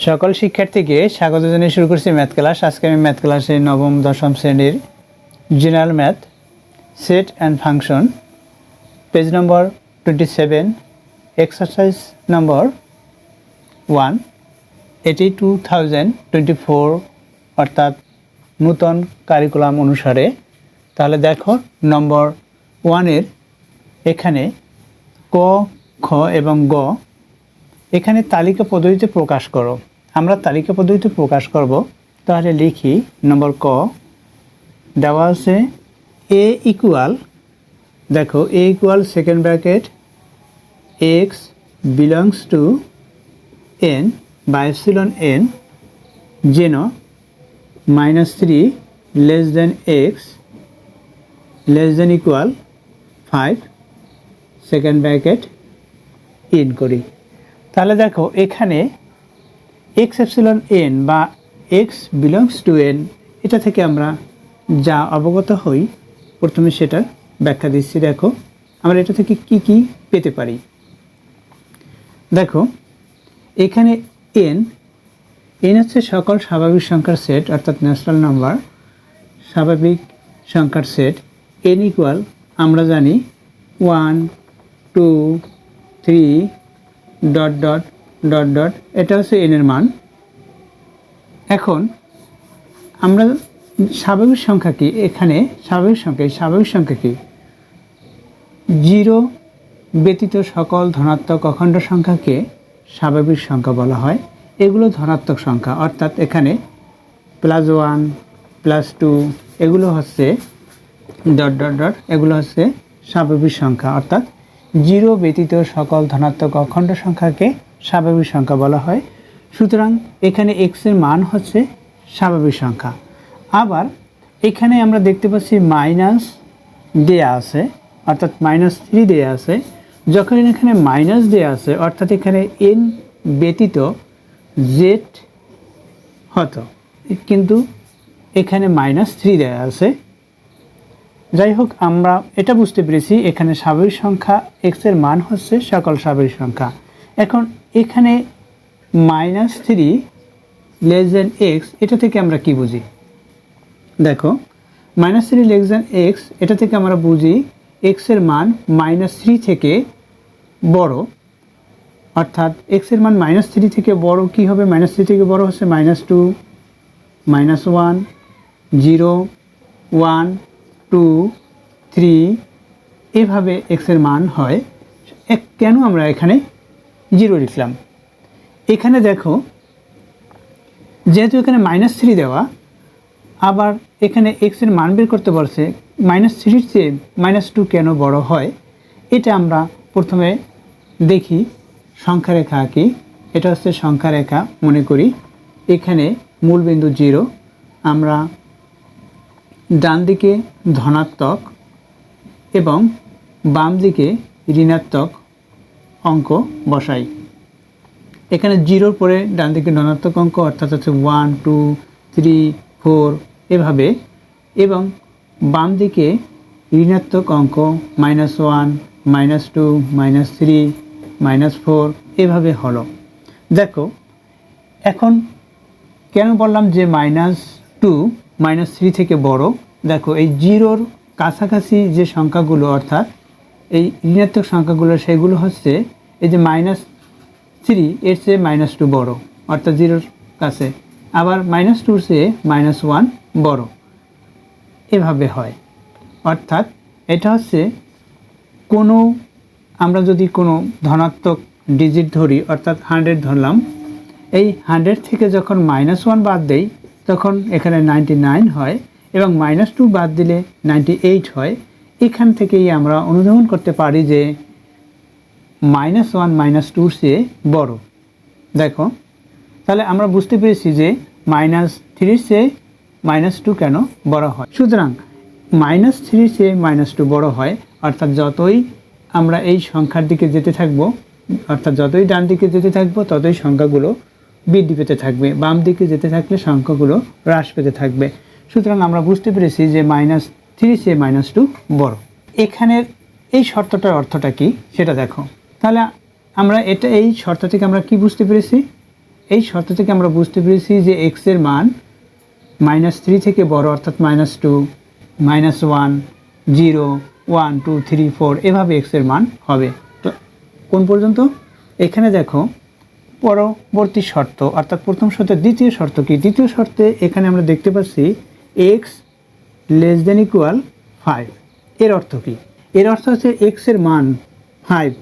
সকল শিক্ষার্থীকে স্বাগত জানিয়ে শুরু করছি ম্যাথ ক্লাস। আজকে আমি ম্যাথ ক্লাসে নবম দশম শ্রেণীর general math set and function page number 27 exercise number 1 এটি 2024 অর্থাৎ নূতন কারিকুলাম অনুসারে। তাহলে দেখো নম্বর 1-এর এখানে ক, খ এবং গ এখানে তালিকা পদ্ধতিতে প্রকাশ করো। আমরা তালিকা পদ্ধতিতে প্রকাশ করব। তাহলে লিখি নম্বর ক দেওয়া আছে এ ইকুয়াল, দেখো A equal second bracket x belongs to N বা এপসিলন এন যেন -3 less than x less than equal 5 second bracket in করি। তাহলে দেখো এখানে এক্স এপসিলন এন বা এক্স বিলংস টু এন এটা থেকে আমরা যা অবগত হই প্রথমে সেটার ব্যাখ্যা দিচ্ছি। দেখো আমরা এটা থেকে কি কি পেতে পারি। দেখো এখানে এন হচ্ছে সকল স্বাভাবিক সংখ্যার সেট অর্থাৎ ন্যাচারাল নাম্বার, স্বাভাবিক সংখ্যার সেট। এন ইকুয়াল আমরা জানি 1 2 3 ডট ডট ডট ডট, এটা হচ্ছে এন এর মান। এখন আমরা স্বাভাবিক সংখ্যা কি, এখানে স্বাভাবিক সংখ্যা কি 0 ব্যতীত সকল ধনাত্মক অখণ্ড সংখ্যাকে স্বাভাবিক সংখ্যা বলা হয়। এগুলো ধনাত্মক সংখ্যা অর্থাৎ এখানে +1 +2 এগুলো হচ্ছে ডট ডট ডট, এগুলো হচ্ছে স্বাভাবিক সংখ্যা অর্থাৎ 0 ব্যতীত সকল ধনাত্মক অখণ্ড সংখ্যাকে স্বাভাবিক সংখ্যা বলা হয়। সুতরাং এখানে x এর মান হচ্ছে স্বাভাবিক সংখ্যা। আবার এখানে আমরা দেখতে পাচ্ছি মাইনাস দেয়া আছে অর্থাৎ -3 দেয়া আছে। যখন এখানে মাইনাস দেয়া আছে অর্থাৎ এখানে n ব্যতীত z হতো, কিন্তু এখানে -3 দেয়া আছে। যাই হোক আমরা এটা বুঝতে পেরেছি এখানে স্বাভাবিক সংখ্যা x এর মান হচ্ছে সকল স্বাভাবিক সংখ্যা। এখন এখানে -3 লেস দেন x এটা থেকে আমরা কি বুঝি, দেখো -3 লেস দেন x এটা থেকে আমরা বুঝি x এর মান -3 থেকে বড়, অর্থাৎ x এর মান -3 থেকে বড় কি হবে, -3 থেকে বড় হচ্ছে -2 -1 0 1 2 3 এভাবে x এর মান হয়। কেন আমরা এখানে 0 লিখলাম, এখানে দেখো যেহেতু এখানে -3 দেওয়া, আবার এখানে x এর মান বের করতে বলছে -3 চেয়ে -2 কেন বড় হয়। এটা আমরা প্রথমে দেখি সংখ্যা রেখা আঁকি। এটা হচ্ছে সংখ্যা রেখা মনে করি। এখানে মূলবিন্দু 0, আমরা ডান দিকে ধনাত্মক এবং বাম দিকে ঋণাত্মক অঙ্ক বসাই। এখানে 0-র পরে ডান দিকে ধনাত্মক অঙ্ক অর্থাৎ হচ্ছে 1 2 3 4 এভাবে, এবং বাম দিকে ঋণাত্মক অঙ্ক -1 -2 -3 -4 এভাবে হলো। দেখো এখন কেন বললাম যে -2 -3 থেকে বড়, দেখো এই 0-র কাছাকাছি যে সংখ্যাগুলো অর্থাৎ এই ঋণাত্মক সংখ্যাগুলো সেগুলো হচ্ছে এই যে -3 এর চেয়ে -2 বড় অর্থাৎ 0-র কাছে, আবার -2 চেয়ে -1 বড়, এভাবে হয়। অর্থাৎ এটা হচ্ছে কোনো আমরা যদি কোনো ধনাত্মক ডিজিট ধরি অর্থাৎ 100 ধরলাম, এই 100 থেকে যখন -1 বাদ দেই তখন এখানে 99 হয় এবং -2 বাদ দিলে 98 হয়। এখান থেকেই আমরা অনুধাবন করতে পারি যে -1 -2 চেয়ে বড়। দেখো তাহলে আমরা বুঝতে পেরেছি যে -3 চেয়ে -2 কেন বড় হয়। সুতরাং -3 চেয়ে -2 বড় হয় অর্থাৎ যতই আমরা এই সংখ্যার দিকে যেতে থাকব অর্থাৎ যতই ডান দিকে যেতে থাকবো ততই সংখ্যাগুলো বৃদ্ধি পেতে থাকবে, বাম দিকে যেতে থাকলে সংখ্যাগুলো হ্রাস পেতে থাকবে। সুতরাং আমরা বুঝতে পেরেছি যে -3 চেয়ে -2 বড়। এখানের এই শর্তটার অর্থটা কি সেটা দেখো। তাহলে আমরা এই শর্ত থেকে আমরা কি বুঝতে পেরেছি, এই শর্ত থেকে আমরা বুঝতে পেরেছি যে এক্স এর মান -3 থেকে বড়, অর্থাৎ -2, -1, 0, 1, 2, 3, 4 এভাবে এক্স এর মান হবে। তো কোন পর্যন্ত? এখানে দেখো পরবর্তী শর্ত, অর্থাৎ প্রথম শর্তের দ্বিতীয় শর্ত কি? দ্বিতীয় শর্তে এখানে আমরা দেখতে পাচ্ছি এক্স <= 5। এর অর্থ কি? এর অর্থ হচ্ছে এক্স এর মান 5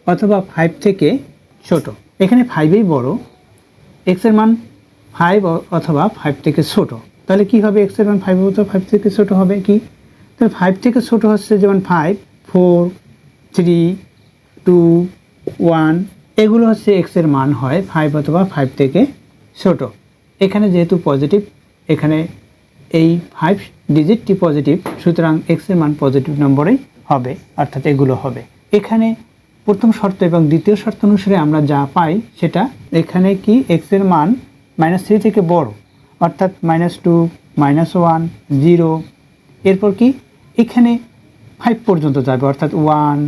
অথবা 5 থেকে ছোট। এখানে 5ই বড়, এক্স এর মান 5 অথবা 5 থেকে ছোট। তাহলে কি হবে? এক্স এর মান 5 অথবা 5 থেকে ছোট হবে কি? তাহলে 5 থেকে ছোট হচ্ছে যেমন 5, 4, 3, 2, 1 এগুলো হচ্ছে এক্স এর মান হয় 5 অথবা 5 থেকে ছোট। এখানে যেহেতু পজিটিভ, এখানে এই 5 ডিজিটটি পজিটিভ, সুতরাং এক্স এর মান পজিটিভ নম্বরেই হবে, অর্থাৎ এগুলো হবে। এখানে প্রথম শর্ত এবং দ্বিতীয় শর্ত অনুসারে আমরা যা পাই সেটা, এখানে কি এক্স এর মান -3 থেকে বড়, অর্থাৎ -2, -1, 0, এরপর কি এখানে 5 পর্যন্ত যাবে, অর্থাৎ 1,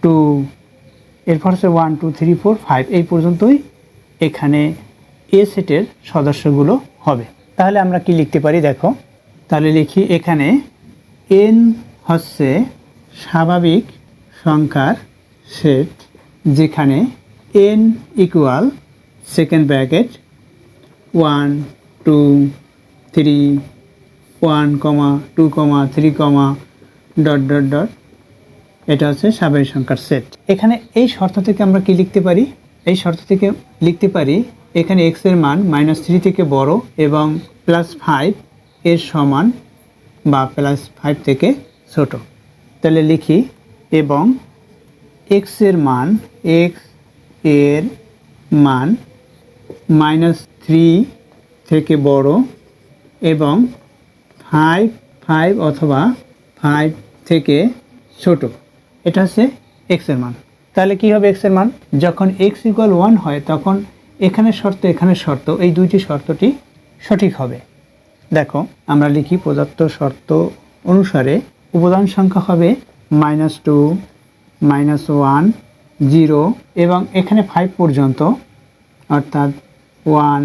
2, এরপর হচ্ছে 1, 2, 3, 4, 5 এই পর্যন্তই এখানে এ সেটের সদস্যগুলো হবে। তাহলে আমরা কি লিখতে পারি দেখো, তাহলে লিখি এখানে n হচ্ছে স্বাভাবিক সংখ্যার সেট যেখানে n equal second bracket 1, 2, 3, 1, 2, 3, dot dot dot, এটা হচ্ছে স্বাভাবিক সংখ্যার সেট। এখানে এই শর্ত থেকে আমরা কি লিখতে পারি? এই শর্ত থেকে লিখতে পারি এখানে x এর মান -3 থেকে বড় এবং +5 এর সমান বা +5 থেকে ছোট। তাহলে লিখি এবং x এর মান -3 থেকে বড় এবং 5 অথবা 5 থেকে ছোট, এটা হচ্ছে x এর মান। তাহলে কি হবে x এর মান? যখন x = 1 হয় তখন এখানে শর্ত এখানে শর্ত, এই দুইটি শর্তটি সঠিক হবে। দেখো আমরা লিখি প্রদত্ত শর্ত অনুসারে উপাদান সংখ্যা হবে -2, -1, 0 এবং এখানে 5 পর্যন্ত, অর্থাৎ 1,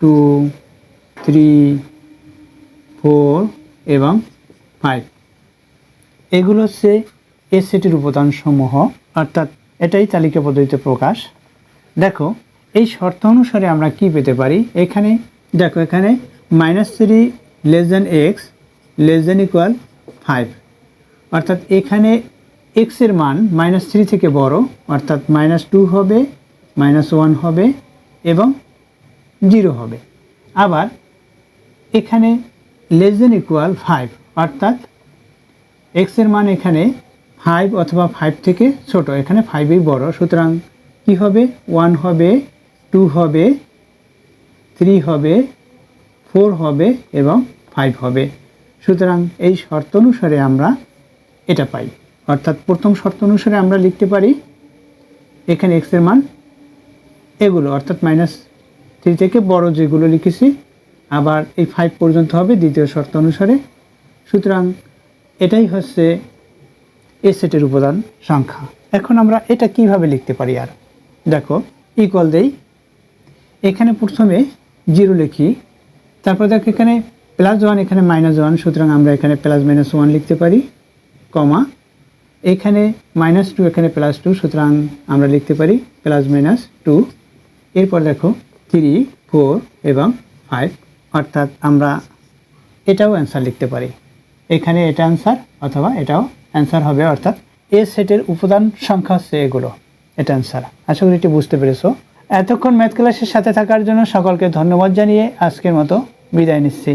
2, 3, 4 এবং 5 এগুলো হচ্ছে এ সেটের উপাদান সমূহ, অর্থাৎ এটাই তালিকা পদ্ধতিতে প্রকাশ। দেখো এই শর্ত অনুসারে আমরা কি পেতে পারি? এখানে দেখো এখানে -3 x <= 5, অর্থাৎ এখানে x এর মান -3 থেকে বড়, অর্থাৎ -2 হবে, -1 হবে এবং 0 হবে। আবার এখানে <= 5, অর্থাৎ x এর মান এখানে 5 অথবা 5 থেকে ছোট, এখানে 5ই বড়, সুতরাং কি হবে? 1 হবে, 2 হবে, 3 হবে, 4 হবে এবং 5 হবে। সুতরাং এই শর্ত অনুসারে আমরা এটা পাই, অর্থাৎ প্রথম শর্ত অনুসারে আমরা লিখতে পারি এখানে x এর মান এগুলো, অর্থাৎ -3 থেকে বড় যেগুলো লিখেছি, আবার এই 5 পর্যন্ত হবে দ্বিতীয় শর্ত অনুসারে। সুতরাং এটাই হচ্ছে এ সেটের উপাদান সংখ্যা। এখন আমরা এটা কিভাবে লিখতে পারি? আর দেখো ইকুয়াল দেই, এখানে প্রথমে 0 লিখি, তারপর দেখো এখানে +1 এখানে -1, সুতরাং আমরা এখানে +-1 লিখতে পারি, কমা এখানে -2 এখানে +2, সুতরাং আমরা লিখতে পারি +-2। এরপর দেখো 3, 4 এবং 5, অর্থাৎ আমরা এটাও অ্যান্সার লিখতে পারি। এখানে এটা অ্যান্সার অথবা এটাও অ্যান্সার হবে, অর্থাৎ এ সেটের উপাদান সংখ্যা হচ্ছে এগুলো, এটা অ্যান্সার। আশা করি এটি বুঝতে পেরেছো। এতক্ষণ ম্যাথ ক্লাসের সাথে থাকার জন্য সকলকে ধন্যবাদ জানিয়ে আজকের মতো বিদায় নিচ্ছি।